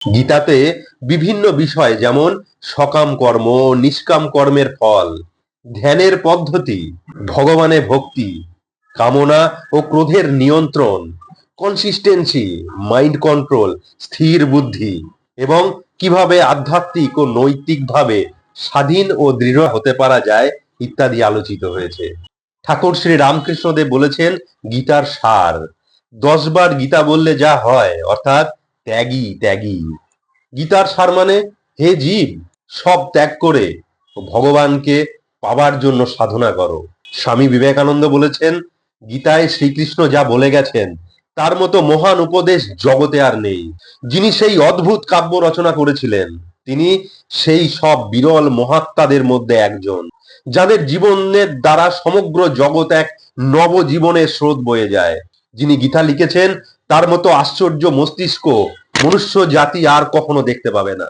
গীতাতে বিভিন্ন বিষয় যেমন সকাম কর্ম, নিষ্কাম কর্মের ফল, ধ্যানের পদ্ধতি, ভগবানে ভক্তি, কামনা ও ক্রোধের নিয়ন্ত্রণ, কনসিস্টেন্সি, মাইন্ড কন্ট্রোল, স্থির বুদ্ধি এবং কিভাবে আধ্যাত্মিক ও নৈতিকভাবে স্বাধীন ও দৃঢ় হতে পারা যায় ইত্যাদি আলোচিত হয়েছে। ঠাকুর শ্রী রামকৃষ্ণদেব বলেছেন গীতার সার। 10 বার গীতা বললে যা হয়, অর্থাৎ ত্যাগী ত্যাগী। গীতার সার মানে হে জীব, সব ত্যাগ করে ভগবানকে পাবার জন্য সাধনা করো। স্বামী বিবেকানন্দ বলেছেন গীতায় শ্রীকৃষ্ণ যা বলে গেছেন তার মতো মহান উপদেশ জগতে আর নেই। যিনি সেই অদ্ভুত কাব্য রচনা করেছিলেন তিনি সেই সব বিরল মহাত্মাদের মধ্যে একজন, যাদের জীবনের দ্বারা সমগ্র জগৎ এক নবজীবনের স্রোত বয়ে যায়। যিনি গীতা লিখেছেন তার মতো আশ্চর্য মস্তিষ্ক মনুষ্য জাতি আর কখনো দেখতে পাবে না।